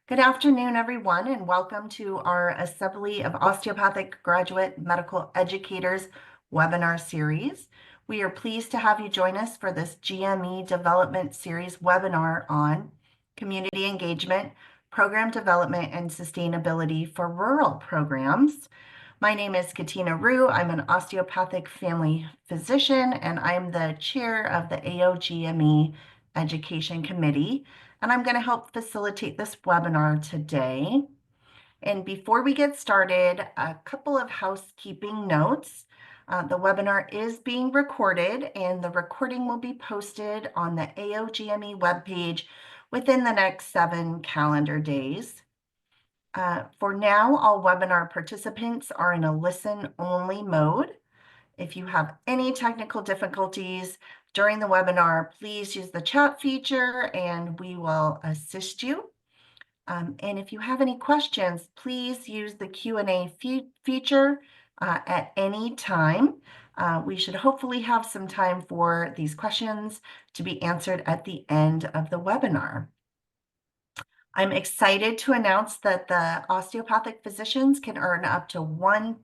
Good afternoon, everyone, and welcome to our Assembly of Osteopathic Graduate Medical Educators webinar series. We are pleased to have you join us for this GME Development Series webinar on community engagement, program development, and sustainability for rural programs. My name is Katina Rue. I'm an osteopathic family physician, and I'm the chair of the AOGME Education Committee, and I'm going to help facilitate this webinar today. And before we get started, a couple of housekeeping notes. The webinar is being recorded, and the recording will be posted on the AOGME webpage within the next 7 calendar days. For now, all webinar participants are in a listen-only mode. If you have any technical difficulties during the webinar, please use the chat feature and we will assist you. And if you have any questions, please use the Q&A feature at any time. We should hopefully have some time for these questions to be answered at the end of the webinar. I'm excited to announce that the osteopathic physicians can earn up to 1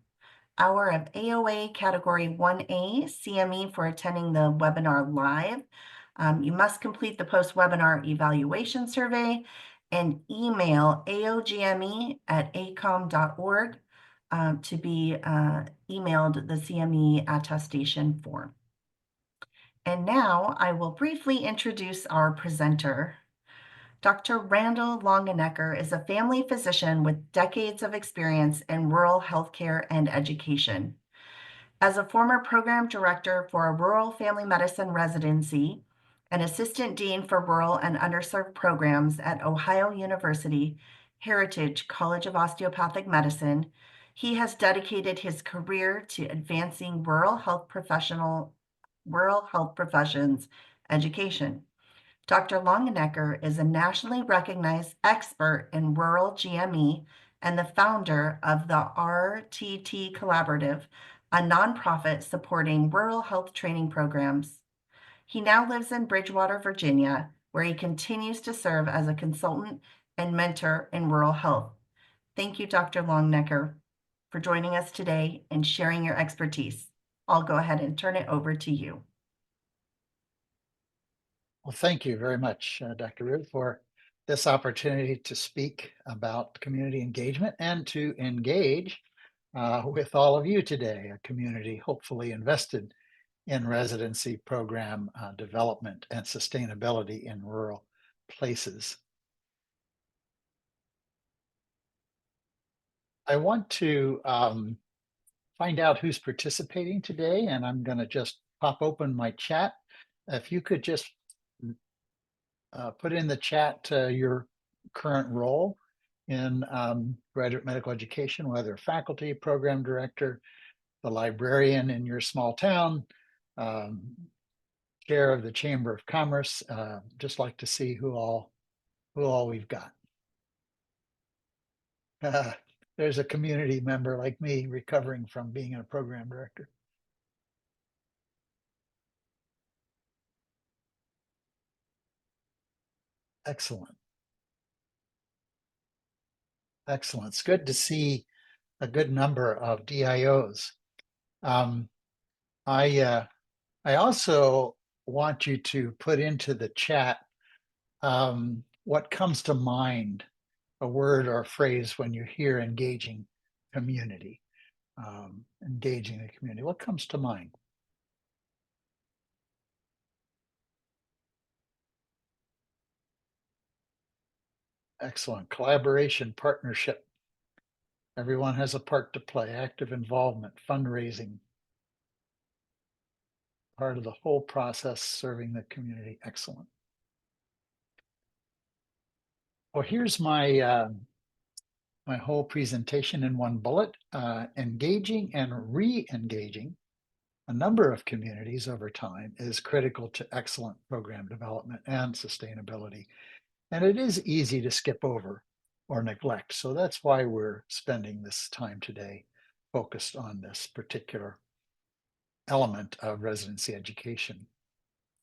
hour of AOA Category 1A CME for attending the webinar live. You must complete the post-webinar evaluation survey and email aogme@acom.org to be emailed the CME attestation form. And now I will briefly introduce our presenter. Dr. Randall Longenecker is a family physician with decades of experience in rural healthcare and education. As a former program director for a rural family medicine residency and assistant dean for rural and underserved programs at Ohio University Heritage College of Osteopathic Medicine, he has dedicated his career to advancing rural health professions education. Dr. Longenecker is a nationally recognized expert in rural GME and the founder of the RTT Collaborative, a nonprofit supporting rural health training programs. He now lives in Bridgewater, Virginia, where he continues to serve as a consultant and mentor in rural health. Thank you, Dr. Longenecker, for joining us today and sharing your expertise. I'll go ahead and turn it over to you. Well, thank you very much, Dr. Ruth, for this opportunity to speak about community engagement and to engage with all of you today, a community hopefully invested in residency program development and sustainability in rural places. I want to find out who's participating today, and I'm going to just pop open my chat. If you could just put in the chat your current role in graduate medical education, whether faculty, program director, the librarian in your small town, chair of the Chamber of Commerce. Just like to see who all we've got. There's a community member like me recovering from being a program director. Excellent. Excellent. It's good to see a good number of DIOs. I also want you to put into the chat what comes to mind, a word or a phrase when you hear engaging community, engaging the community. What comes to mind? Excellent. Collaboration, partnership. Everyone has a part to play. Active involvement, fundraising. Part of the whole process, serving the community. Excellent. Well, here's my my whole presentation in one bullet. Engaging and re-engaging a number of communities over time is critical to excellent program development and sustainability. And it is easy to skip over or neglect. So that's why we're spending this time today focused on this particular element of residency education.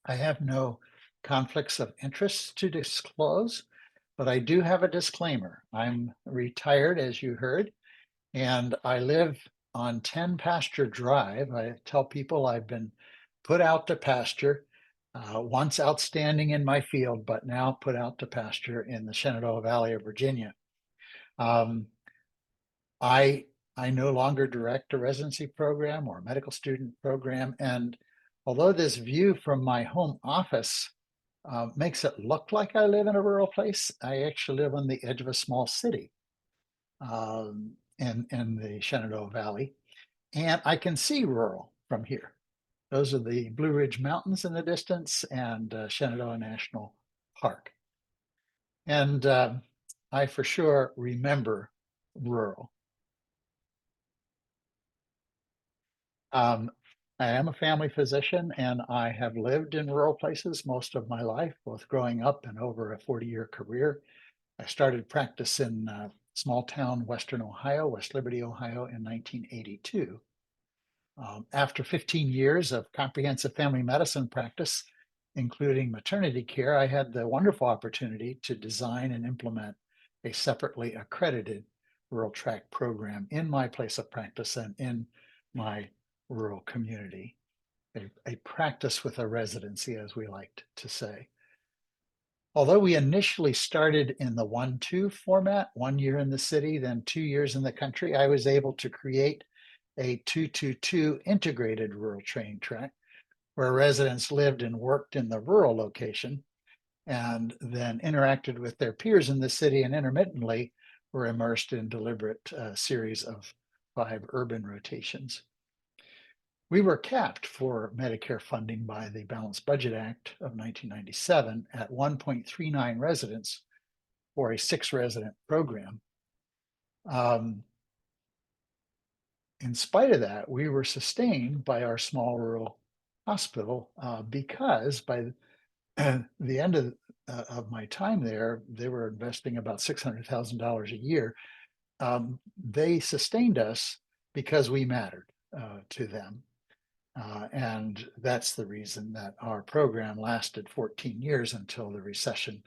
I have no conflicts of interest to disclose. but I do have a disclaimer. I'm retired, as you heard, and I live on 10 Pasture Drive. I tell people I've been put out to pasture, once outstanding in my field, but now put out to pasture in the Shenandoah Valley of Virginia. Um, I I no longer direct a residency program or a medical student program, and although this view from my home office makes it look like I live in a rural place, I actually live on the edge of a small city in the Shenandoah Valley, and I can see rural from here. Those are the Blue Ridge Mountains in the distance and Shenandoah National Park. And I for sure remember rural. Um, I am a family physician and I have lived in rural places most of my life, both growing up and over a 40-year career. I started practice in small town Western Ohio, West Liberty, Ohio in 1982. After 15 years of comprehensive family medicine practice, including maternity care, I had the wonderful opportunity to design and implement a separately accredited rural track program in my place of practice and in my rural community, a practice with a residency, as we liked to say. Although we initially started in the 1-2 format, 1 year in the city, then 2 years in the country, I was able to create a 2-2-2 integrated rural training track where residents lived and worked in the rural location and then interacted with their peers in the city and intermittently were immersed in deliberate series of 5 urban rotations. We were capped for Medicare funding by the Balanced Budget Act of 1997 at 1.39 residents for a 6-resident program. In spite of that, we were sustained by our small rural hospital because by the end of my time there, they were investing about $600,000 a year. They sustained us because we mattered to them. And that's the reason that our program lasted 14 years until the recession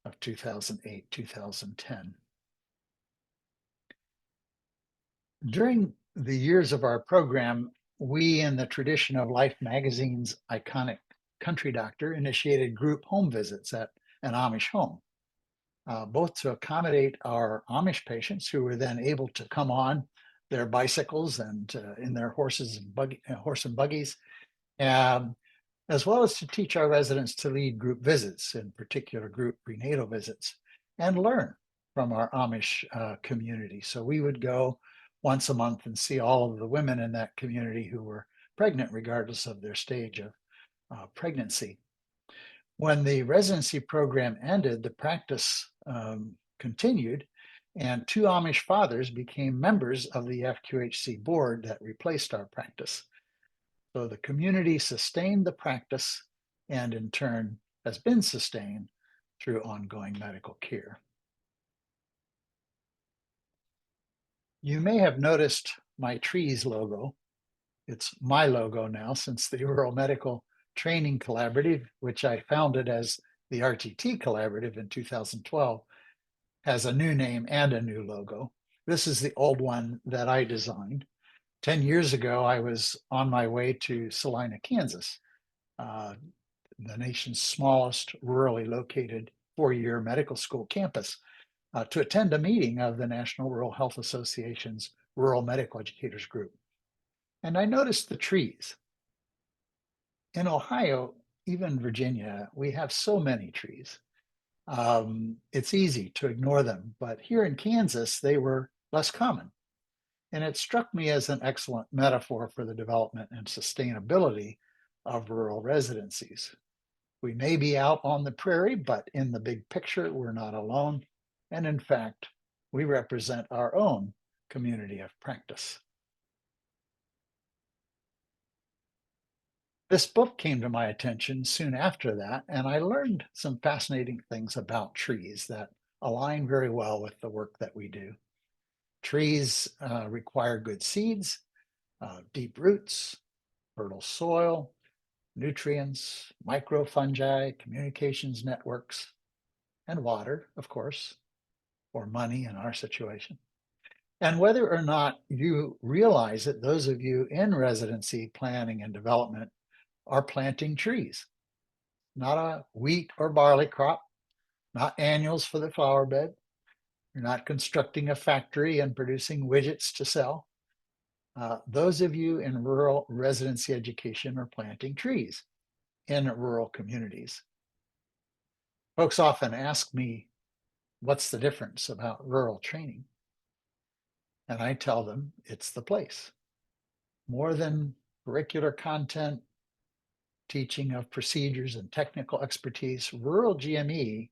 of 2008, 2010. During the years of our program, we, in the tradition of Life magazine's iconic Country Doctor, initiated group home visits at an Amish home, both to accommodate our Amish patients who were then able to come on their bicycles and in their horse and buggies, as well as to teach our residents to lead group visits, in particular group prenatal visits, and learn from our Amish community. So we would go once a month and see all of the women in that community who were pregnant, regardless of their stage of pregnancy. When the residency program ended, the practice continued, and 2 Amish fathers became members of the FQHC board that replaced our practice. So the community sustained the practice and in turn has been sustained through ongoing medical care. You may have noticed my trees logo. It's my logo now since the Rural Medical Training Collaborative, which I founded as the RTT Collaborative in 2012, has a new name and a new logo. This is the old one that I designed. 10 years ago, I was on my way to Salina, Kansas, the nation's smallest rurally located 4-year medical school campus, to attend a meeting of the National Rural Health Association's Rural Medical Educators Group. And I noticed the trees. In Ohio, even Virginia, we have so many trees. It's easy to ignore them, but here in Kansas, they were less common. And it struck me as an excellent metaphor for the development and sustainability of rural residencies. We may be out on the prairie, but in the big picture, we're not alone. And in fact, we represent our own community of practice. This book came to my attention soon after that, and I learned some fascinating things about trees that align very well with the work that we do. Trees require good seeds, deep roots, fertile soil, nutrients, microfungi, communications networks. and water, of course, or money in our situation. And whether or not you realize it, those of you in residency planning and development are planting trees, not a wheat or barley crop, not annuals for the flower bed. You're not constructing a factory and producing widgets to sell. Those of you in rural residency education are planting trees in rural communities. Folks often ask me, what's the difference about rural training? And I tell them it's the place. More than curricular content, teaching of procedures and technical expertise, rural GME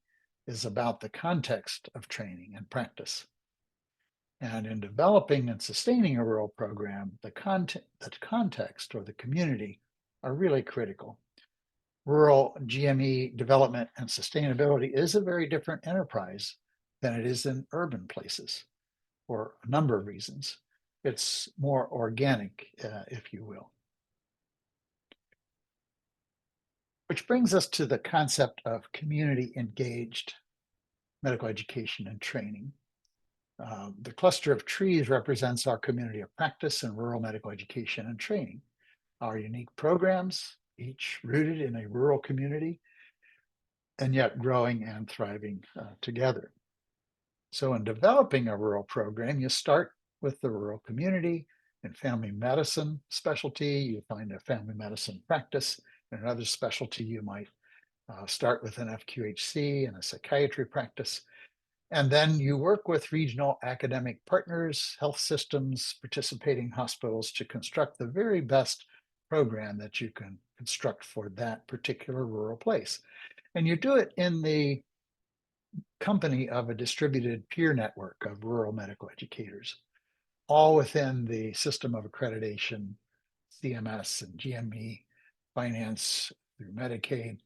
is about the context of training and practice. And in developing and sustaining a rural program, the context or the community are really critical. Rural GME development and sustainability is a very different enterprise than it is in urban places for a number of reasons. It's more organic, if you will. Which brings us to the concept of community engaged medical education and training. The cluster of trees represents our community of practice in rural medical education and training. Our unique programs, each rooted in a rural community, and yet growing and thriving together. So in developing a rural program, you start with the rural community. In family medicine specialty, you find a family medicine practice. In another specialty, you might start with an FQHC and a psychiatry practice. And then you work with regional academic partners, health systems, participating hospitals to construct the very best program that you can construct for that particular rural place. And you do it in the company of a distributed peer network of rural medical educators, all within the system of accreditation, CMS and GME, finance through Medicaid,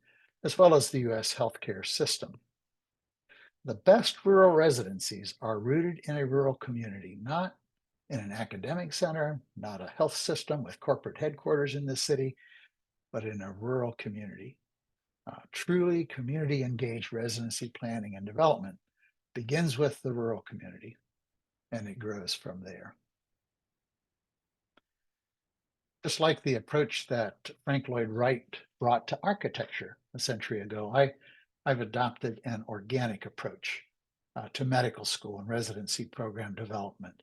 as well as the US healthcare system. The best rural residencies are rooted in a rural community, not in an academic center, not a health system with corporate headquarters in the city, but in a rural community. Truly community engaged residency planning and development begins with the rural community and it grows from there. Just like the approach that Frank Lloyd Wright brought to architecture a century ago, I've adopted an organic approach to medical school and residency program development,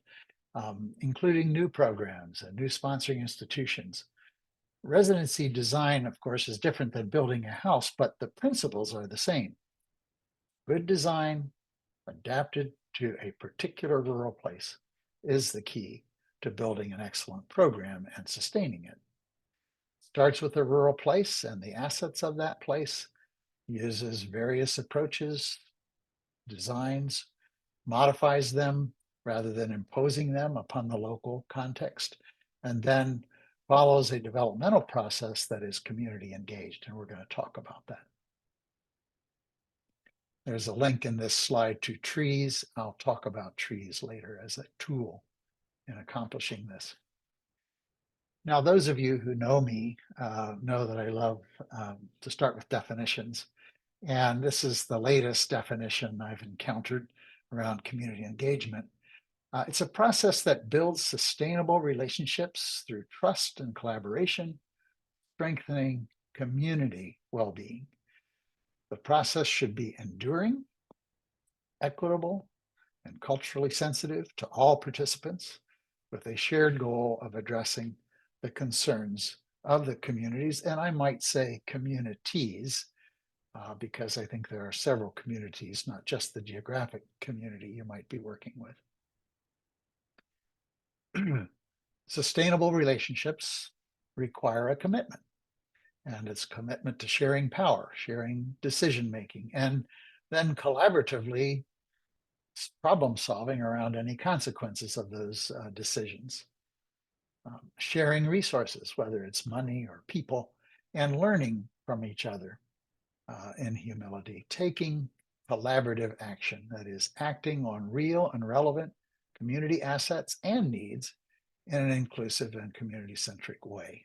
including new programs and new sponsoring institutions. Residency design, of course, is different than building a house, but the principles are the same. Good design adapted to a particular rural place is the key to building an excellent program and sustaining it. Starts with a rural place and the assets of that place, uses various approaches, designs, modifies them rather than imposing them upon the local context, and then follows a developmental process that is community engaged. And we're going to talk about that. There's a link in this slide to trees. I'll talk about trees later as a tool in accomplishing this. Now, those of you who know me know that I love to start with definitions. And this is the latest definition I've encountered around community engagement. It's a process that builds sustainable relationships through trust and collaboration, strengthening community well-being. The process should be enduring, equitable, and culturally sensitive to all participants, with a shared goal of addressing the concerns of the communities, and I might say communities, because I think there are several communities, not just the geographic community you might be working with. Sustainable relationships require a commitment, and it's commitment to sharing power, sharing decision-making, and then collaboratively problem solving around any consequences of those decisions. Sharing resources, whether it's money or people, and learning from each other in humility, taking collaborative action, that is acting on real and relevant community assets and needs in an inclusive and community-centric way.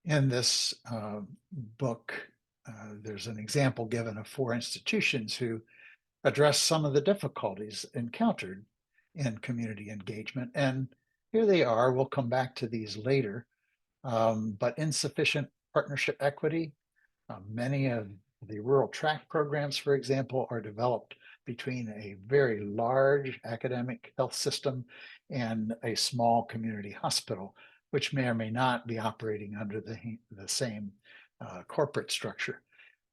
In this book, there's an example given of 4 institutions who address some of the difficulties encountered in community engagement. And here they are. We'll come back to these later. But insufficient partnership equity. Many of the rural track programs, for example, are developed between a very large academic health system and a small community hospital, which may or may not be operating under the same corporate structure.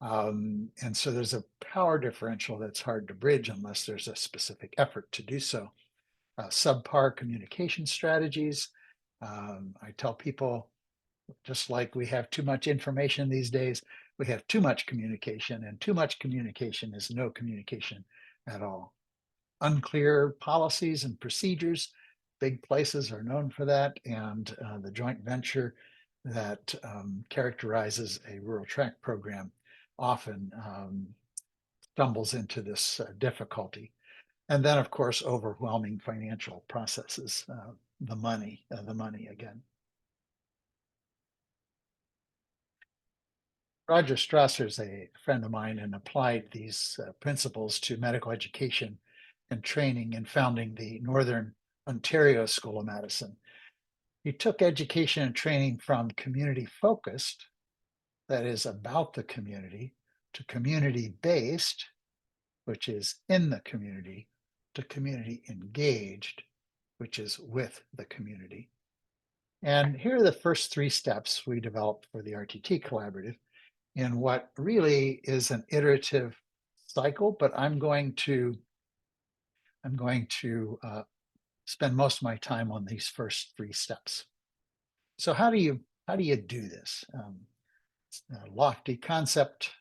And so there's a power differential that's hard to bridge unless there's a specific effort to do so. Subpar communication strategies. I tell people, just like we have too much information these days, we have too much communication, and too much communication is no communication at all. Unclear policies and procedures. Big places are known for that, and the joint venture that characterizes a rural track program often stumbles into this difficulty. And then, of course, overwhelming financial processes, the money again. Roger Strasser is a friend of mine and applied these principles to medical education and training in founding the Northern Ontario School of Medicine. He took education and training from community focused, that is about the community, to community based, which is in the community, to community engaged, which is with the community. And here are the first 3 steps we developed for the RTT Collaborative in what really is an iterative cycle, but I'm going to spend most of my time on these first 3 steps. So how do you do this? It's a lofty concept.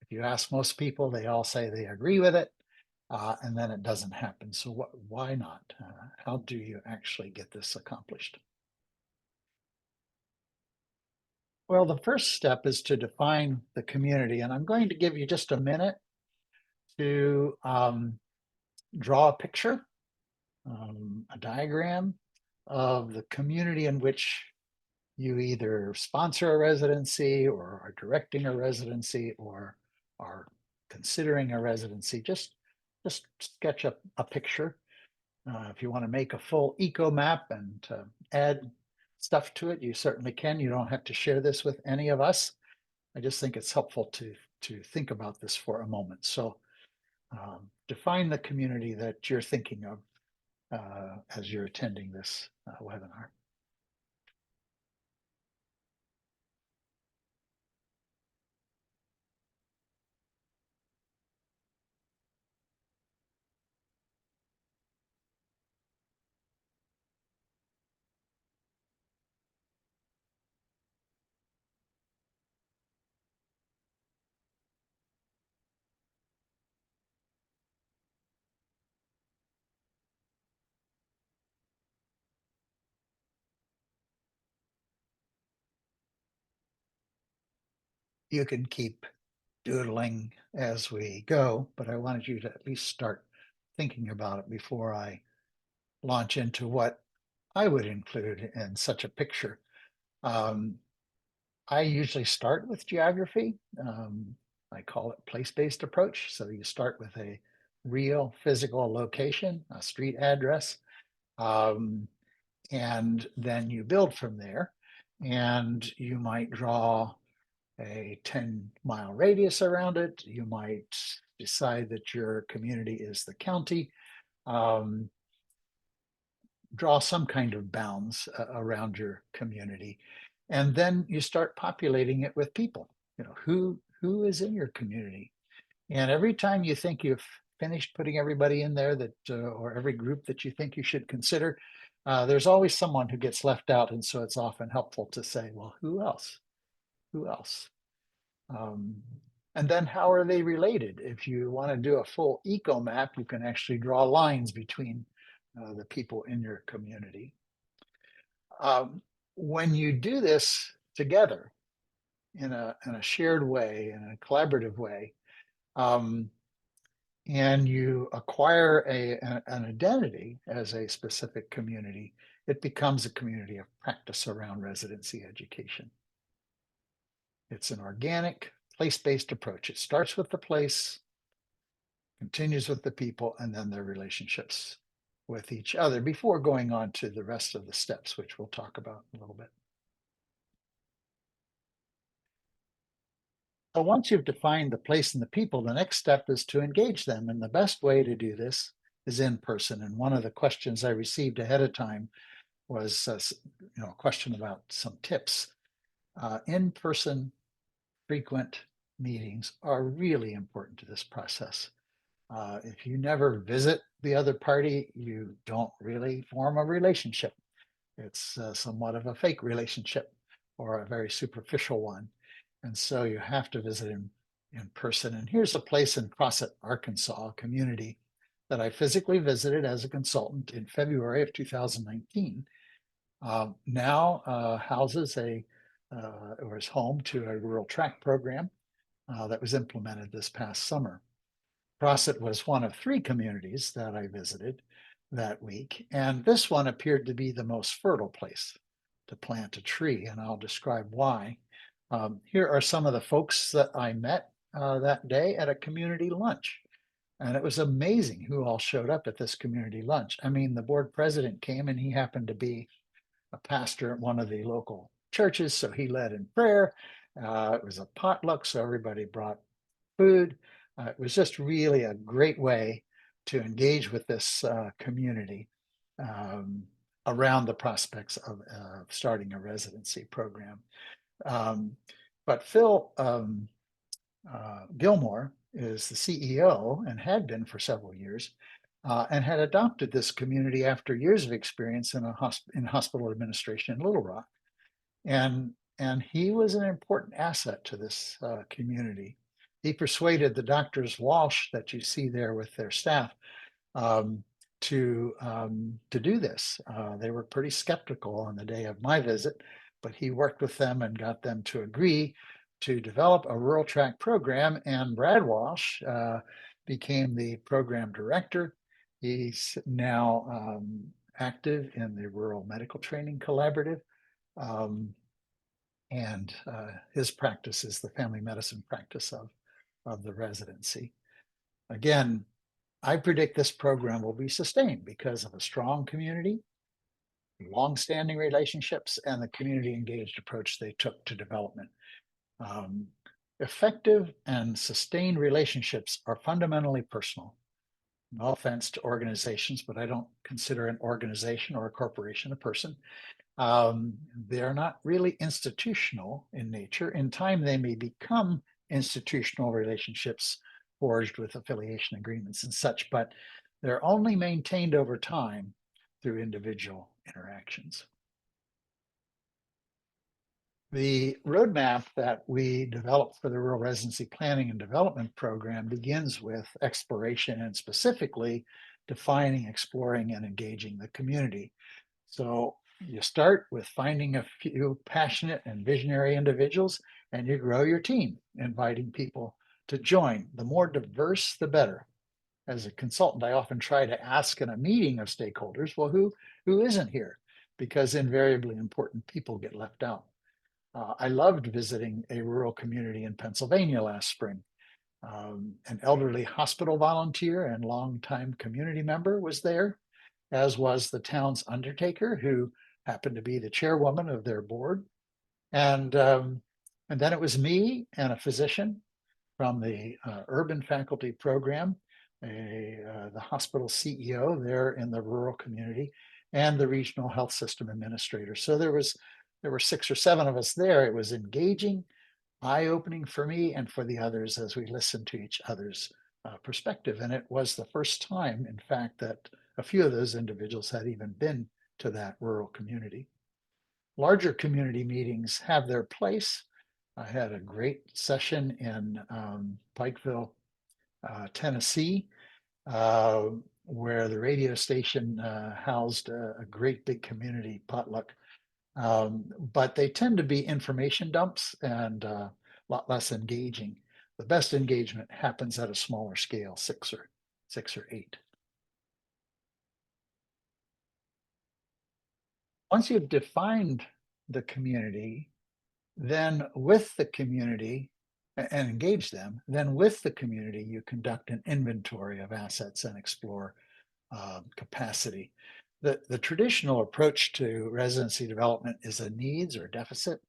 If you ask most people, they all say they agree with it, and then it doesn't happen. So why not? How do you actually get this accomplished? Well, the first step is to define the community, and I'm going to give you just a minute to draw a picture, a diagram of the community in which you either sponsor a residency or are directing a residency or are considering a residency. Just sketch up a picture. If you want to make a full eco map and add stuff to it, you certainly can. You don't have to share this with any of us. I just think it's helpful to think about this for a moment. So define the community that you're thinking of as you're attending this webinar. You can keep doodling as we go, but I wanted you to at least start thinking about it before I launch into what I would include in such a picture. I usually start with geography. I call it place-based approach. So you start with a real physical location, a street address, and then you build from there. And you might draw a 10-mile radius around it. You might decide that your community is the county. Draw some kind of bounds around your community. And then you start populating it with people. You know, who is in your community? And every time you think you've finished putting everybody in there that or every group that you think you should consider, there's always someone who gets left out. And so it's often helpful to say, well, who else? Who else? And then how are they related? If you want to do a full eco map, you can actually draw lines between the people in your community. When you do this together in a shared way, in a collaborative way, and you acquire an identity as a specific community, it becomes a community of practice around residency education. It's an organic, place-based approach. It starts with the place, continues with the people, and then their relationships with each other before going on to the rest of the steps, which we'll talk about a little bit. So once you've defined the place and the people, the next step is to engage them. And the best way to do this is in person. And one of the questions I received ahead of time was a question about some tips. In-person frequent meetings are really important to this process. If you never visit the other party, you don't really form a relationship. It's somewhat of a fake relationship or a very superficial one. And so you have to visit him in person. And here's a place in Crossett, Arkansas, a community that I physically visited as a consultant in February of 2019. Now houses or is home to a rural track program that was implemented this past summer. Crossett was one of 3 communities that I visited that week, and this one appeared to be the most fertile place to plant a tree, and I'll describe why. Here are some of the folks that I met that day at a community lunch. And it was amazing who all showed up at this community lunch. I mean, the board president came and he happened to be a pastor at one of the local churches, so he led in prayer. It was a potluck, so everybody brought food. It was just really a great way to engage with this community around the prospects of starting a residency program. But Phil Gilmore is the CEO and had been for several years and had adopted this community after years of experience in hospital administration in Little Rock. And he was an important asset to this community. He persuaded the doctors Walsh that you see there with their staff um, to do this. They were pretty skeptical on the day of my visit, but he worked with them and got them to agree to develop a rural track program. And Brad Walsh became the program director. He's now active in the Rural Medical Training Collaborative. And his practice is the family medicine practice of the residency. Again, I predict this program will be sustained because of a strong community, long-standing relationships, and the community engaged approach they took to development. Effective and sustained relationships are fundamentally personal. No offense to organizations, but I don't consider an organization or a corporation a person. They're not really institutional in nature. In time, they may become institutional relationships forged with affiliation agreements and such, but they're only maintained over time through individual interactions. The roadmap that we developed for the Rural Residency Planning and Development Program begins with exploration and specifically defining, exploring, and engaging the community. So you start with finding a few passionate and visionary individuals, and you grow your team, inviting people to join. The more diverse, the better. As a consultant, I often try to ask in a meeting of stakeholders, well, who isn't here? Because invariably important people get left out. I loved visiting a rural community in Pennsylvania last spring. An elderly hospital volunteer and longtime community member was there, as was the town's undertaker, who happened to be the chairwoman of their board. And then it was me and a physician from the urban faculty program, the hospital CEO there in the rural community, and the regional health system administrator. So there were 6 or 7 of us there. It was engaging, eye-opening for me and for the others as we listened to each other's perspective. And it was the first time, in fact, that a few of those individuals had even been to that rural community. Larger community meetings have their place. I had a great session in Pikeville, Tennessee, where the radio station housed a great big community potluck. But they tend to be information dumps and a lot less engaging. The best engagement happens at a smaller scale, 6 or 8. Once you've defined the community, then with the community, and engage them. Then with the community, you conduct an inventory of assets and explore capacity. The traditional approach to residency development is a needs or deficit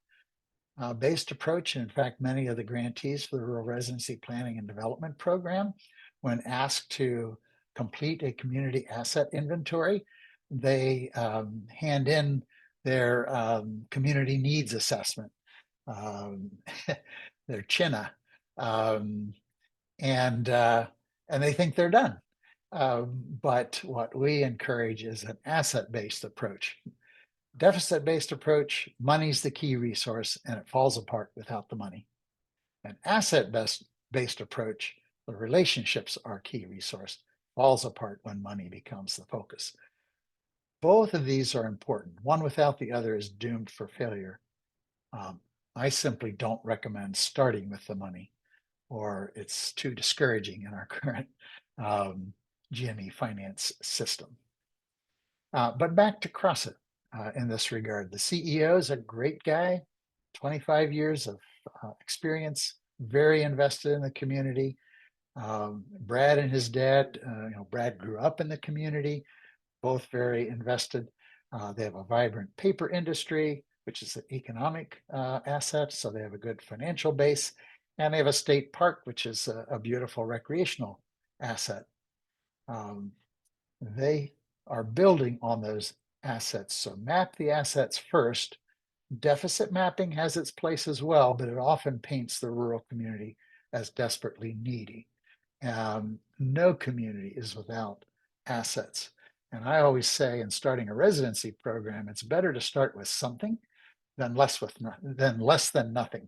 based approach. In fact, many of the grantees for the Rural Residency Planning and Development Program, when asked to complete a community asset inventory, they hand in their community needs assessment, um, their CHINA, um, and they think they're done. But what we encourage is an asset-based approach. Deficit-based approach, money's the key resource and it falls apart without the money. An asset-based approach, the relationships are key resource, falls apart when money becomes the focus. Both of these are important. One without the other is doomed for failure. I simply don't recommend starting with the money, or it's too discouraging in our current GME finance system. But back to CrossFit in this regard. The CEO is a great guy, 25 years of experience, very invested in the community. Brad and his dad, Brad grew up in the community, both very invested. They have a vibrant paper industry, which is an economic asset, so they have a good financial base. And they have a state park, which is a beautiful recreational asset. They are building on those assets. So map the assets first. Deficit mapping has its place as well, but it often paints the rural community as desperately needy. No community is without assets. And I always say in starting a residency program, it's better to start with something than less than nothing.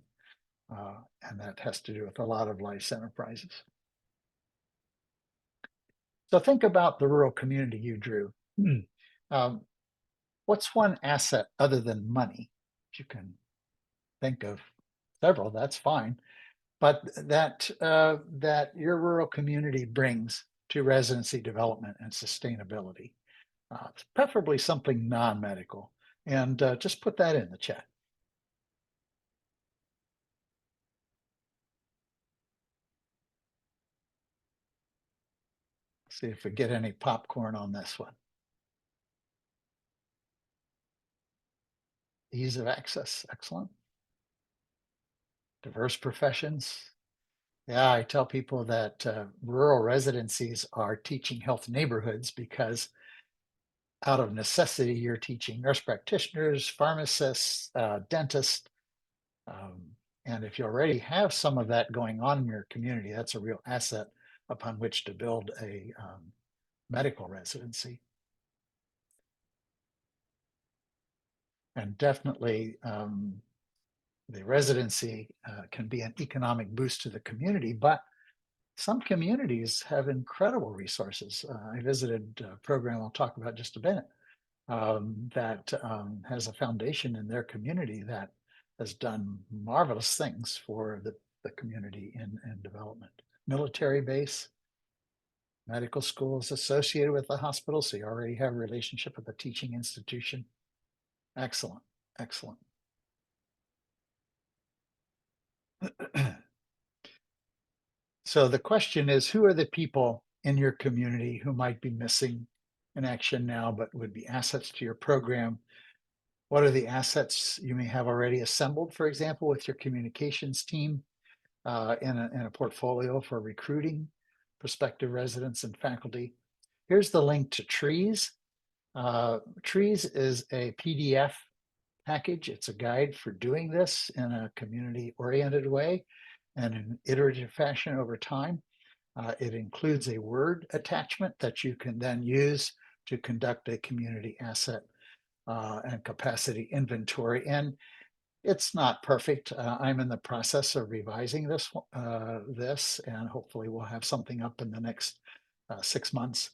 And that has to do with a lot of life's enterprises. So think about the rural community you drew. What's one asset other than money? You can think of several, that's fine. But that your rural community brings to residency development and sustainability, preferably something non-medical. And just put that in the chat. See if we get any popcorn on this one. Ease of access, excellent. Diverse professions. Yeah, I tell people that rural residencies are teaching health neighborhoods because out of necessity, you're teaching nurse practitioners, pharmacists, dentists. And if you already have some of that going on in your community, that's a real asset upon which to build a medical residency. And definitely the residency can be an economic boost to the community, but some communities have incredible resources. I visited a program I'll talk about just a minute that has a foundation in their community that has done marvelous things for the community in development. Military base, medical schools associated with the hospital, so you already have a relationship with the teaching institution. Excellent, excellent. So the question is, who are the people in your community who might be missing in action now, but would be assets to your program? What are the assets you may have already assembled, for example, with your communications team in a portfolio for recruiting prospective residents and faculty? Here's the link to Trees. Trees is a PDF package. It's a guide for doing this in a community-oriented way and in iterative fashion over time. It includes a Word attachment that you can then use to conduct a community asset and capacity inventory. And it's not perfect. I'm in the process of revising this, and hopefully we'll have something up in the next 6 months.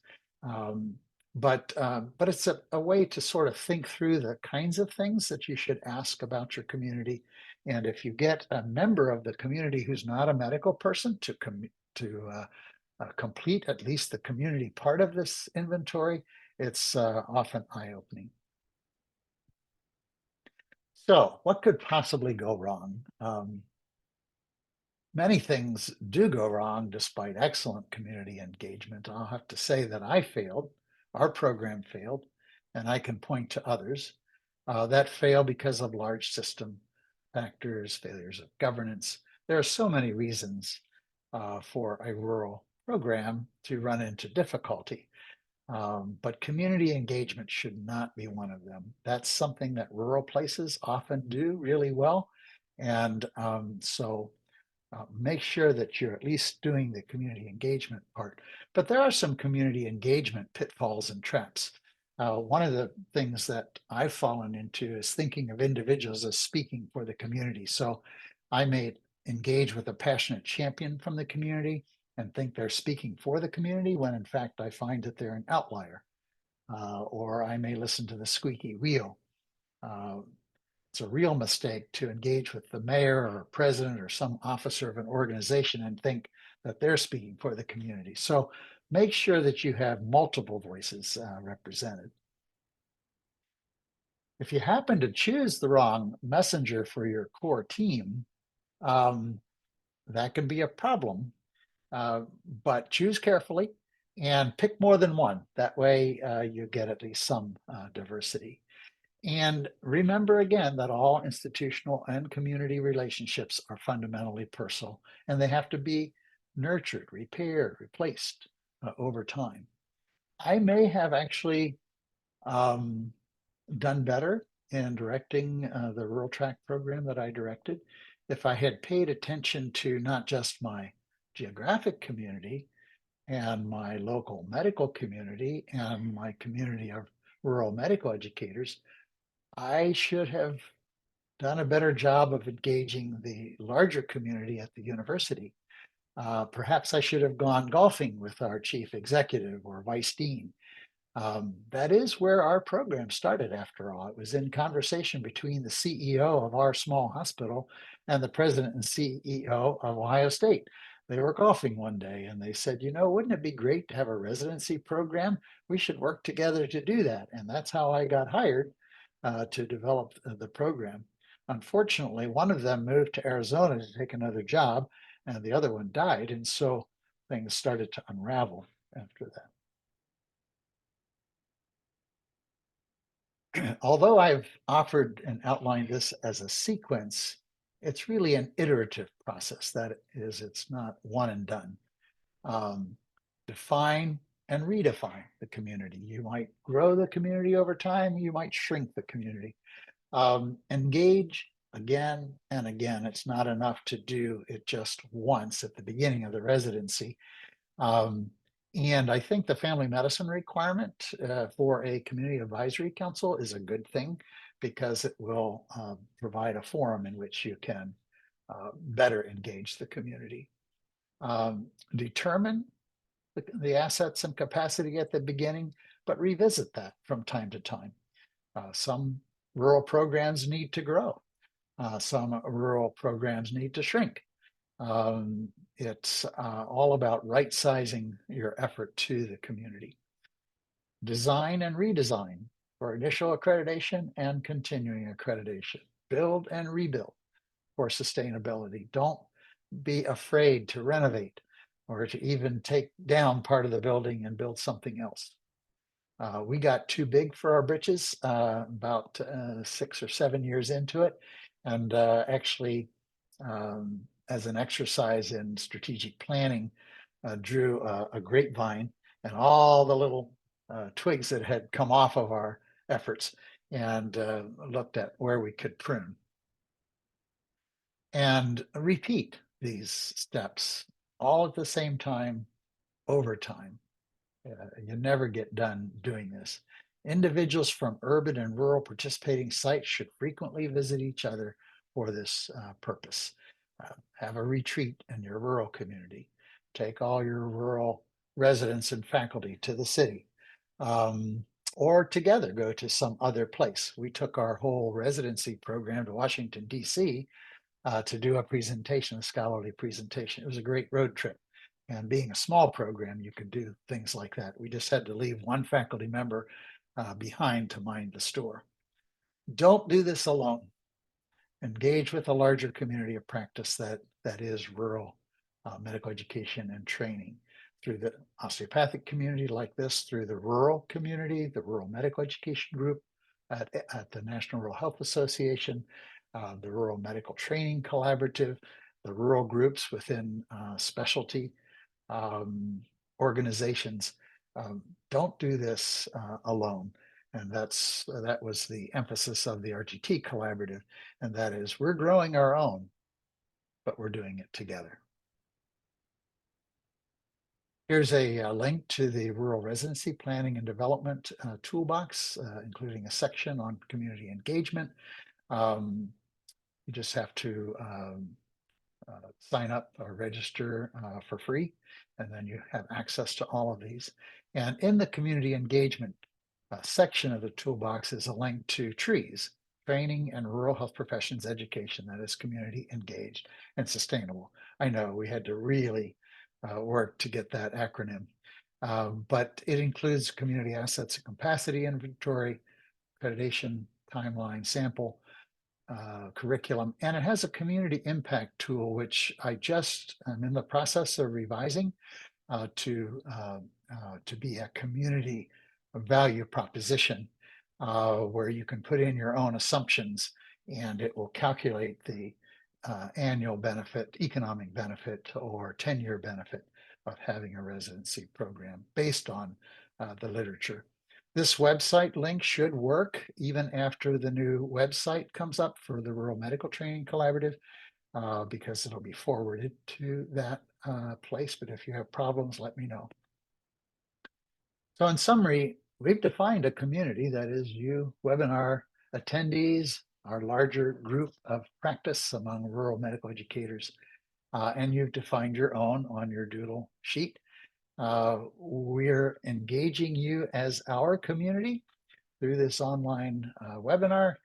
But it's a way to sort of think through the kinds of things that you should ask about your community. And if you get a member of the community who's not a medical person to complete at least the community part of this inventory, it's often eye-opening. So what could possibly go wrong? Many things do go wrong despite excellent community engagement. I'll have to say that I failed, our program failed, and I can point to others that fail because of large system factors, failures of governance. There are so many reasons for a rural program to run into difficulty. But community engagement should not be one of them. That's something that rural places often do really well. And so make sure that you're at least doing the community engagement part. But there are some community engagement pitfalls and traps. One of the things that I've fallen into is thinking of individuals as speaking for the community. So I may engage with a passionate champion from the community and think they're speaking for the community when in fact I find that they're an outlier. Or I may listen to the squeaky wheel. Uh, it's a real mistake to engage with the mayor or president or some officer of an organization and think that they're speaking for the community. So make sure that you have multiple voices represented. If you happen to choose the wrong messenger for your core team, um, that can be a problem. But choose carefully and pick more than one. That way you get at least some diversity. And remember again that all institutional and community relationships are fundamentally personal and they have to be nurtured, repaired, replaced over time. I may have actually um, done better in directing the rural track program that I directed if I had paid attention to not just my geographic community and my local medical community and my community of rural medical educators. I should have done a better job of engaging the larger community at the university. Perhaps I should have gone golfing with our chief executive or vice dean. That is where our program started, after all. It was in conversation between the CEO of our small hospital and the president and CEO of Ohio State. They were golfing one day and they said, wouldn't it be great to have a residency program? We should work together to do that. And that's how I got hired to develop the program. Unfortunately, one of them moved to Arizona to take another job, and the other one died. And so things started to unravel after that. Although I've offered and outlined this as a sequence, it's really an iterative process. That is, it's not one and done. Um, define and redefine the community. You might grow the community over time, you might shrink the community. Engage again and again. It's not enough to do it just once at the beginning of the residency. Um, and I think the family medicine requirement for a community advisory council is a good thing because it will provide a forum in which you can better engage the community. Determine the assets and capacity at the beginning, but revisit that from time to time. Some rural programs need to grow. Some rural programs need to shrink. It's all about right sizing your effort to the community. Design and redesign for initial accreditation and continuing accreditation. Build and rebuild for sustainability. Don't be afraid to renovate or to even take down part of the building and build something else. We got too big for our britches about 6 or 7 years into it. And actually, as an exercise in strategic planning, drew a grapevine and all the little twigs that had come off of our efforts and looked at where we could prune. And repeat these steps all at the same time over time. You never get done doing this. Individuals from urban and rural participating sites should frequently visit each other for this purpose. Have a retreat in your rural community. Take all your rural residents and faculty to the city. Or together go to some other place. We took our whole residency program to Washington, D.C. To do a presentation, a scholarly presentation. It was a great road trip. And being a small program, you could do things like that. We just had to leave one faculty member behind to mind the store. Don't do this alone. Engage with a larger community of practice that that is rural medical education and training through the osteopathic community like this, through the rural community, the Rural Medical Education Group at the National Rural Health Association, the Rural Medical Training Collaborative, the rural groups within specialty um, organizations. Don't do this alone. And that was the emphasis of the RGT collaborative. And that is, we're growing our own, but we're doing it together. Here's a link to the Rural Residency Planning and Development Toolbox, including a section on community engagement. You just have to sign up or register for free, and then you have access to all of these. And in the community engagement section of the toolbox is a link to TREES, Training and Rural Health Professions Education, that is community engaged and sustainable. I know we had to really work to get that acronym, but it includes community assets and capacity inventory, accreditation, timeline, sample, curriculum, and it has a community impact tool, which I just am in the process of revising to be a community value proposition where you can put in your own assumptions and it will calculate the annual benefit, economic benefit, or 10-year benefit of having a residency program based on the literature. This website link should work even after the new website comes up for the Rural Medical Training Collaborative because it'll be forwarded to that place. But if you have problems, let me know. So in summary, we've defined a community that is you webinar attendees, our larger group of practice among rural medical educators, and you've defined your own on your doodle sheet. We're engaging you as our community through this online webinar,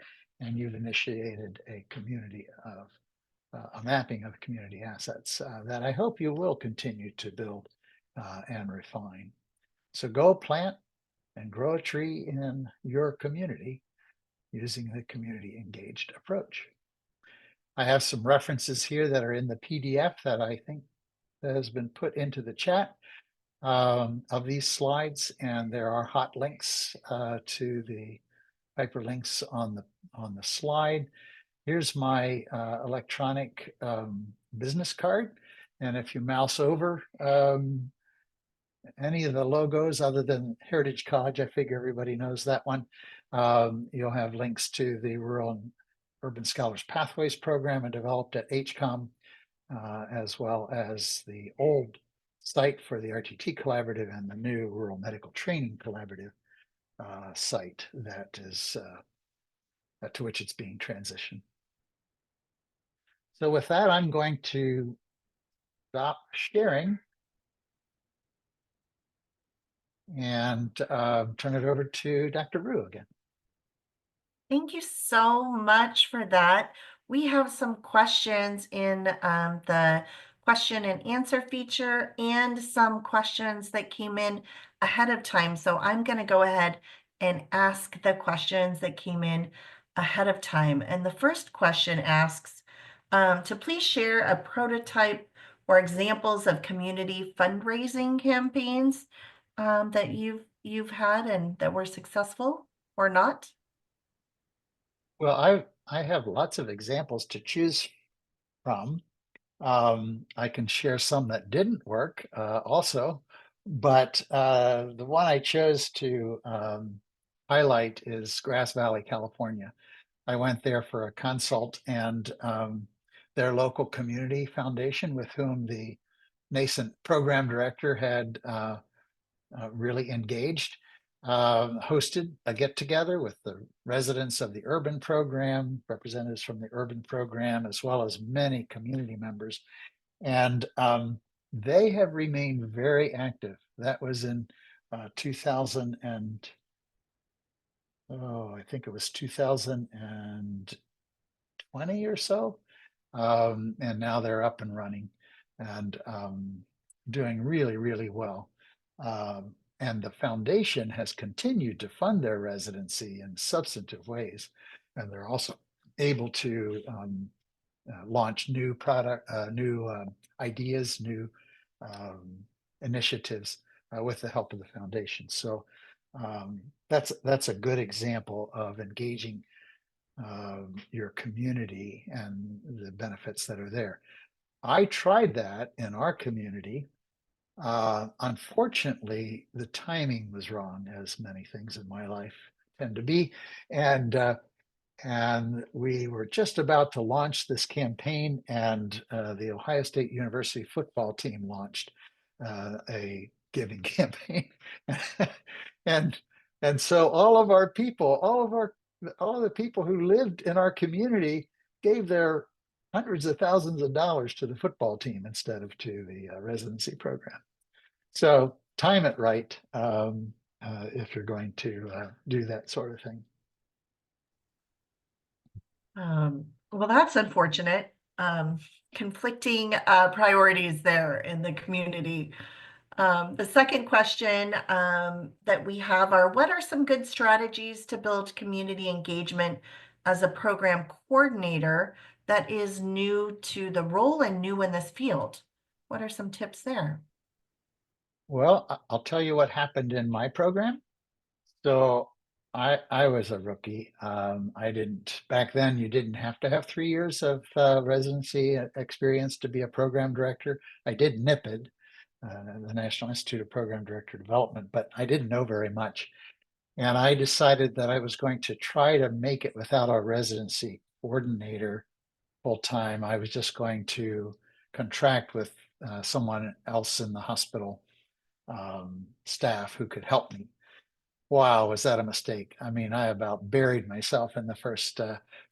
and you've initiated a community of a mapping of community assets that I hope you will continue to build and refine. So go plant and grow a tree in your community using the community engaged approach. I have some references here that are in the PDF that I think has been put into the chat of these slides, and there are hot links to the hyperlinks on the slide. Here's my electronic business card, and if you mouse over any of the logos other than Heritage College, I figure everybody knows that one. You'll have links to the Rural and Urban Scholars Pathways program and developed at HCOM, as well as the old site for the RTT Collaborative and the new Rural Medical Training Collaborative site that is to which it's being transitioned. So with that, I'm going to stop sharing and turn it over to Dr. Rue again. Thank you so much for that. We have some questions in the question and answer feature and some questions that came in ahead of time. So I'm going to go ahead and ask the questions that came in ahead of time. And the first question asks to please share a prototype or examples of community fundraising campaigns that you've had and that were successful or not. Well, I have lots of examples to choose from. I can share some that didn't work also, but the one I chose to highlight is Grass Valley, California. I went there for a consult, and their local community foundation, with whom the nascent program director had really engaged, hosted a get together with the residents of the urban program, representatives from the urban program, as well as many community members. And they have remained very active. That was in 2000 and, I think it was 2020 or so. And now they're up and running and doing really, really well. And the foundation has continued to fund their residency in substantive ways. And they're also able to launch new new ideas, new um, initiatives with the help of the foundation. So that's a good example of engaging your community and the benefits that are there. I tried that in our community. Unfortunately, the timing was wrong, as many things in my life tend to be, and we were just about to launch this campaign, and the Ohio State University football team launched a giving campaign, and so all of our people, all of the people who lived in our community gave their hundreds of thousands of dollars to the football team instead of to the residency program. So time it right if you're going to do that sort of thing. Well, that's unfortunate. Conflicting priorities there in the community. The second question that we have are, what are some good strategies to build community engagement as a program coordinator that is new to the role and new in this field? What are some tips there? Well, I'll tell you what happened in my program. So I was a rookie. I didn't back then. You didn't have to have 3 years of residency experience to be a program director. I did NIPID, the National Institute of Program Director Development, but I didn't know very much. And I decided that I was going to try to make it without a residency coordinator full time. I was just going to contract with someone else in the hospital staff who could help me. Wow, was that a mistake? I mean, I about buried myself in the first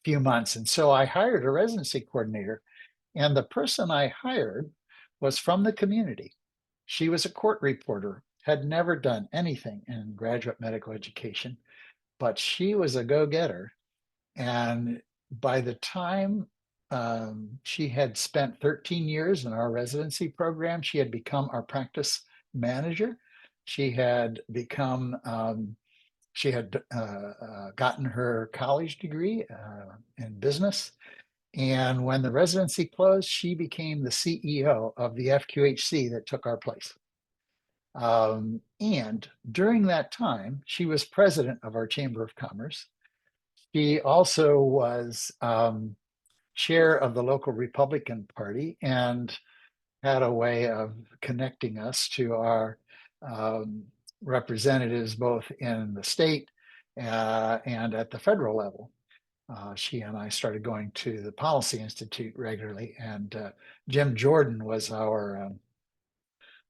few months. And so I hired a residency coordinator, and the person I hired was from the community. She was a court reporter, had never done anything in graduate medical education, but she was a go-getter. And by the time she had spent 13 years in our residency program, she had become our practice manager. She had become she had gotten her college degree in business. And when the residency closed, she became the CEO of the FQHC that took our place. And during that time, she was president of our Chamber of Commerce. She also was chair of the local Republican Party and had a way of connecting us to our um, representatives both in the state and at the federal level. She and I started going to the Policy Institute regularly, and Jim Jordan was our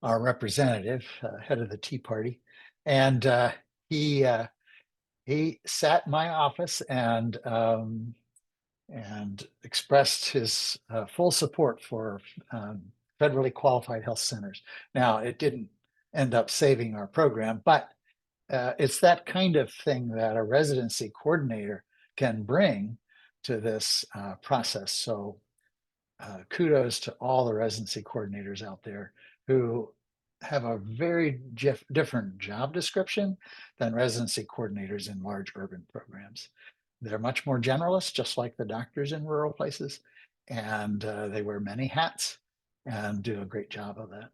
representative, head of the Tea Party, and he he sat in my office and expressed his full support for federally qualified health centers. Now, it didn't end up saving our program, but it's that kind of thing that a residency coordinator can bring to this process. So kudos to all the residency coordinators out there who have a very different job description than residency coordinators in large urban programs. They're much more generalist, just like the doctors in rural places, and they wear many hats and do a great job of that.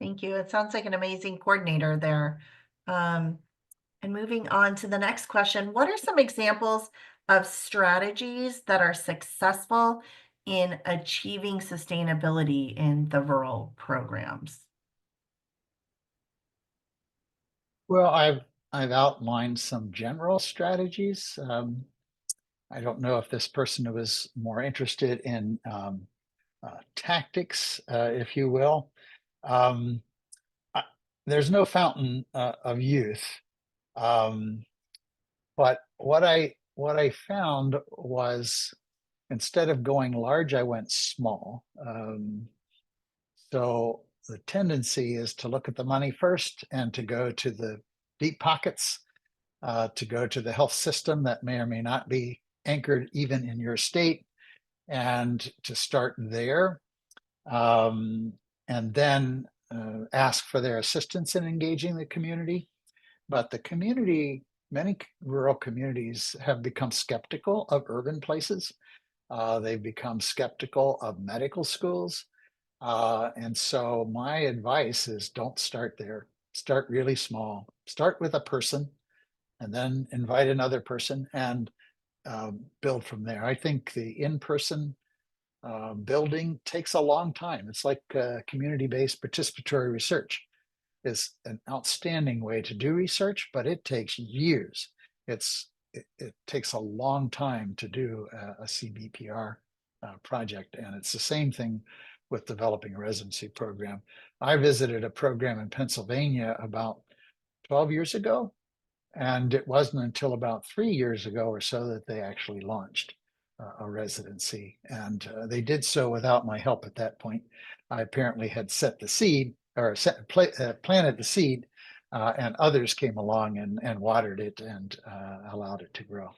Thank you. It sounds like an amazing coordinator there. Um, and moving on to the next question, what are some examples of strategies that are successful in achieving sustainability in the rural programs? Well, I've outlined some general strategies. I don't know if this person was more interested in tactics, if you will. Um, I, there's no fountain of youth, um, but what I found was instead of going large, I went small. So the tendency is to look at the money first and to go to the deep pockets, to go to the health system that may or may not be anchored even in your state, and to start there. Um, and then ask for their assistance in engaging the community. But the community many rural communities have become skeptical of urban places. They've become skeptical of medical schools. And so my advice is don't start there. Start really small. Start with a person and then invite another person and build from there. I think the in-person building takes a long time. It's like community-based participatory research is an outstanding way to do research, but it takes years. It takes a long time to do a CBPR project, and it's the same thing with developing a residency program. I visited a program in Pennsylvania about 12 years ago, and it wasn't until about 3 years ago or so that they actually launched a residency. And they did so without my help at that point. I apparently had set the seed or planted the seed, and others came along and watered it and allowed it to grow.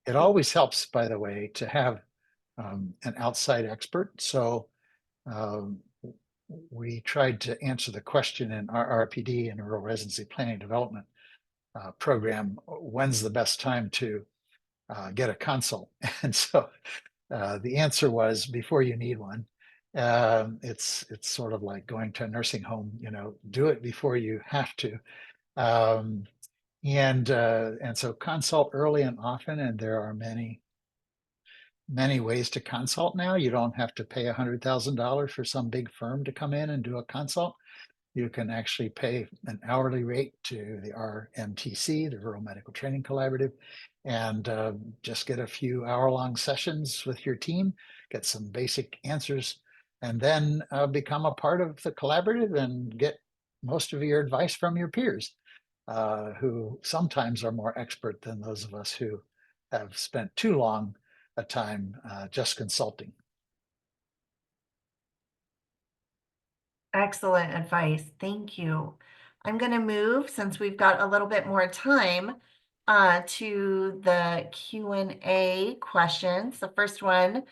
It always helps, by the way, to have an outside expert. So um, we tried to answer the question in our RPD and Rural Residency Planning Development program, when's the best time to get a consult? And so the answer was before you need one. It's sort of like going to a nursing home, do it before you have to. Um, and so consult early and often, and there are many ways to consult now. You don't have to pay $100,000 for some big firm to come in and do a consult. You can actually pay an hourly rate to the RMTC, the Rural Medical Training Collaborative, and just get a few hour-long sessions with your team, get some basic answers, and then become a part of the collaborative and get most of your advice from your peers, who sometimes are more expert than those of us who have spent too long a time just consulting. Excellent advice. Thank you. I'm going to move, since we've got a little bit more time, to the Q&A questions. The first one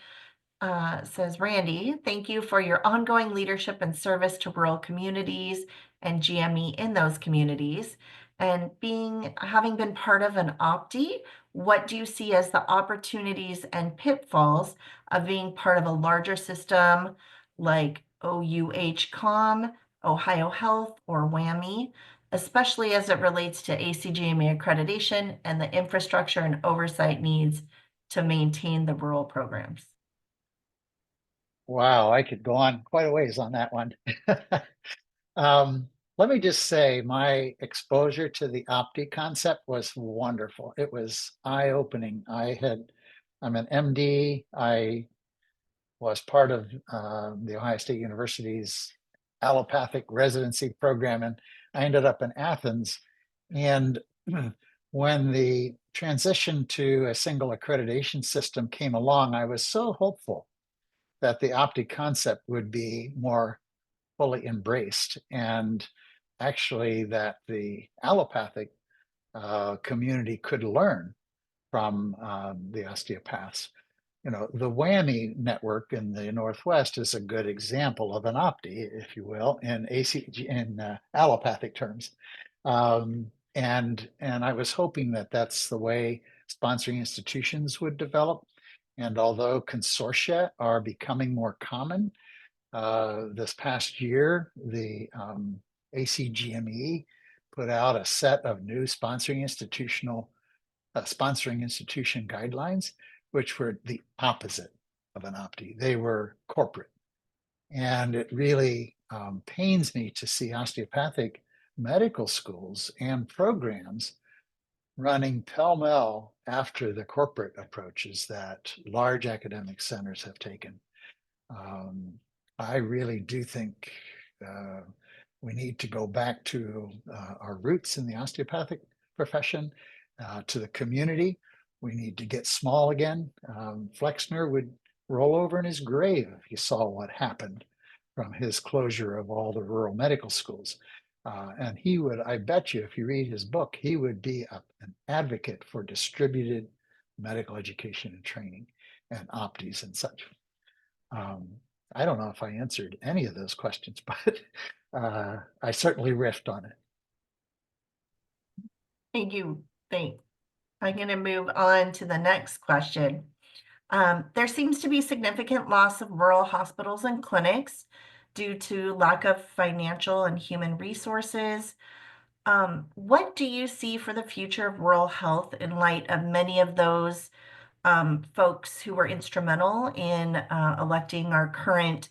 says, Randy, thank you for your ongoing leadership and service to rural communities and GME in those communities. And having been part of an OPTI, what do you see as the opportunities and pitfalls of being part of a larger system like OUH-COM, Ohio Health, or WWAMI, especially as it relates to ACGME accreditation and the infrastructure and oversight needs to maintain the rural programs? Wow, I could go on quite a ways on that one. Um, let me just say my exposure to the Opti concept was wonderful. It was eye-opening. I'm an MD. I was part of the Ohio State University's allopathic residency program, and I ended up in Athens. And when the transition to a single accreditation system came along, I was so hopeful that the Opti concept would be more fully embraced, and actually that the allopathic community could learn from the osteopaths. The WWAMI network in the Northwest is a good example of an Opti, if you will, in ACG in allopathic terms. And I was hoping that that's the way sponsoring institutions would develop. And although consortia are becoming more common, this past year, the ACGME put out a set of new sponsoring institution guidelines, which were the opposite of an Opti. They were corporate. And it really pains me to see osteopathic medical schools and programs running pell-mell after the corporate approaches that large academic centers have taken. Um, I really do think uh, we need to go back to our roots in the osteopathic profession, to the community. We need to get small again. Flexner would roll over in his grave if he saw what happened from his closure of all the rural medical schools. And he would, I bet you, if you read his book, he would be an advocate for distributed medical education and training and optis and such. Um, I don't know if I answered any of those questions, but I certainly riffed on it. Thank you. Thanks. I'm going to move on to the next question. There seems to be significant loss of rural hospitals and clinics due to lack of financial and human resources. What do you see for the future of rural health in light of many of those folks who were instrumental in electing our current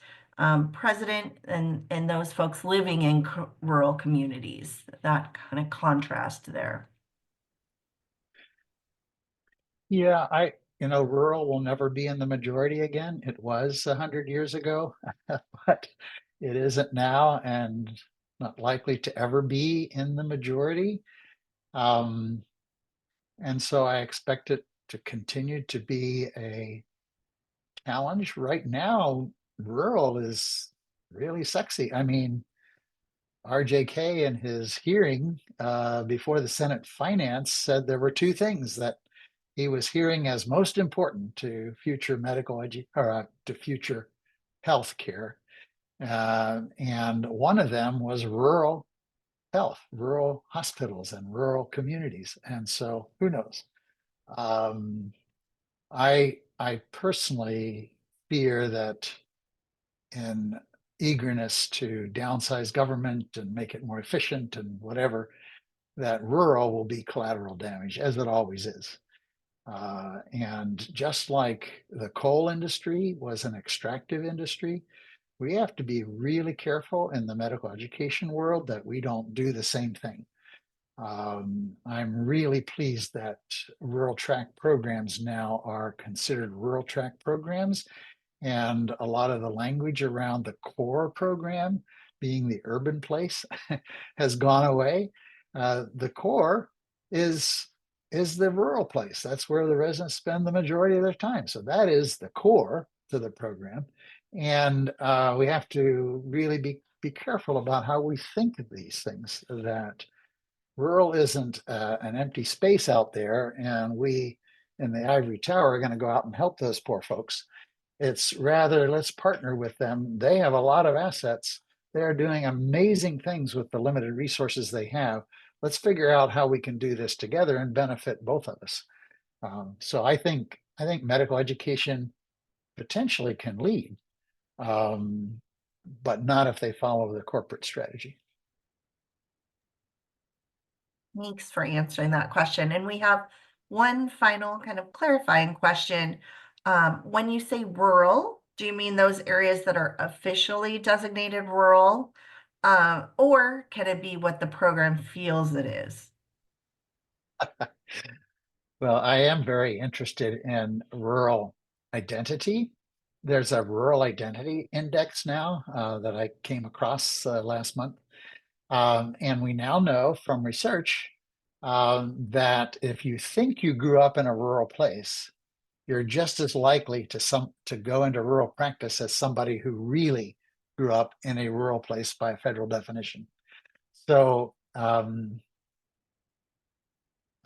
president and those folks living in rural communities? That kind of contrast there. Yeah, rural will never be in the majority again. It was 100 years ago, but it isn't now and not likely to ever be in the majority. Um, and so I expect it to continue to be a challenge. Right now, rural is really sexy. I mean, RJK in his hearing before the Senate Finance said there were two things that he was hearing as most important to future to future health care. And one of them was rural health, rural hospitals and rural communities. And so who knows? Um, I personally fear that in eagerness to downsize government and make it more efficient and whatever, that rural will be collateral damage, as it always is. And just like the coal industry was an extractive industry, we have to be really careful in the medical education world that we don't do the same thing. I'm really pleased that rural track programs now are considered rural track programs, and a lot of the language around the core program being the urban place has gone away. The core is is the rural place. That's where the residents spend the majority of their time. So that is the core to the program, and we have to really be careful about how we think of these things. That rural isn't an empty space out there, and we in the ivory tower are going to go out and help those poor folks. It's rather, let's partner with them. They have a lot of assets. They're doing amazing things with the limited resources they have. Let's figure out how we can do this together and benefit both of us. So I think medical education potentially can lead, um, but not if they follow the corporate strategy. Thanks for answering that question. And we have one final kind of clarifying question. When you say rural, do you mean those areas that are officially designated rural? Or can it be what the program feels it is? Well, I am very interested in rural identity. There's a rural identity index now that I came across last month. And we now know from research that if you think you grew up in a rural place, you're just as likely to go into rural practice as somebody who really grew up in a rural place by a federal definition. So I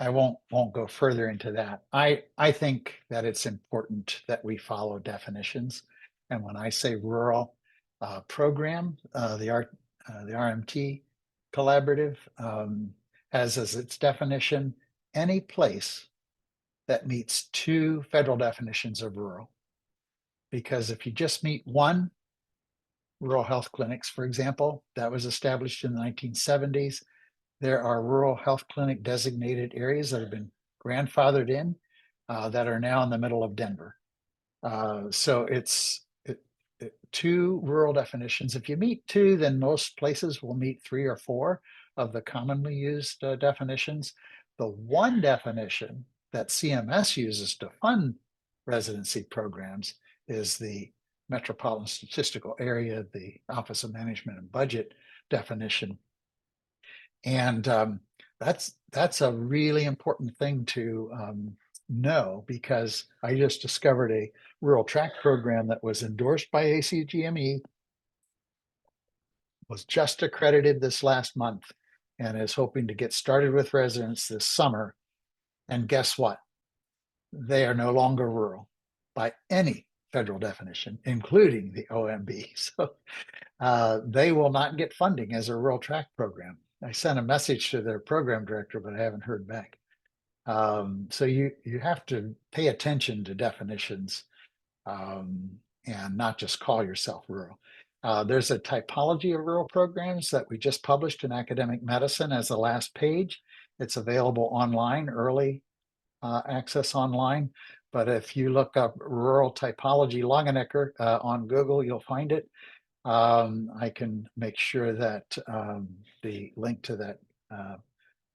won't go further into that. I think that it's important that we follow definitions. And when I say rural program, the RMT collaborative has as its definition any place that meets two federal definitions of rural. Because if you just meet one, rural health clinics, for example, that was established in the 1970s. There are rural health clinic designated areas that have been grandfathered in that are now in the middle of Denver. So it's two rural definitions. If you meet two, then most places will meet three or four of the commonly used definitions. The one definition that CMS uses to fund residency programs is the Metropolitan Statistical Area, the Office of Management and Budget definition. And that's a really important thing to know, because I just discovered a rural track program that was endorsed by ACGME, was just accredited this last month, and is hoping to get started with residents this summer. And guess what? They are no longer rural by any federal definition, including the OMB. So they will not get funding as a rural track program. I sent a message to their program director, but I haven't heard back. So you have to pay attention to definitions and not just call yourself rural. There's a typology of rural programs that we just published in Academic Medicine as the last page. It's available online, early access online. But if you look up rural typology Longenecker on Google, you'll find it. I can make sure that the link to that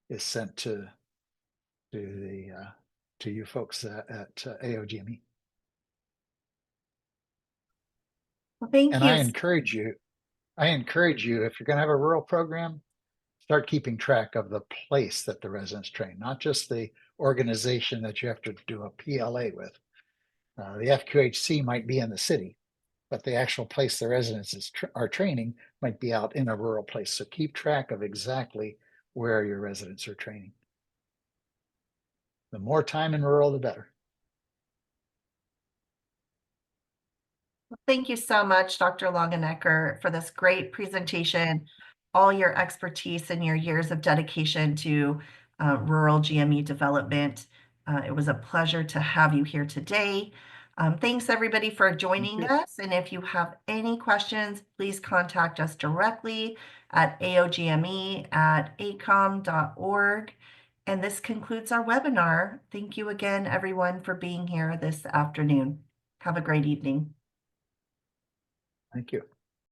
is sent to you folks at AOGME. Well, thank And you. I encourage you, if you're going to have a rural program, start keeping track of the place that the residents train, not just the organization that you have to do a PLA with. The FQHC might be in the city, but the actual place the residents are training might be out in a rural place. So keep track of exactly where your residents are training. The more time in rural, the better. Thank you so much, Dr. Longenecker, for this great presentation, all your expertise and your years of dedication to rural GME development. It was a pleasure to have you here today. Thanks everybody for joining us. And if you have any questions, please contact us directly at aogme@acom.org. And this concludes our webinar. Thank you again, everyone, for being here this afternoon. Have a great evening. Thank you.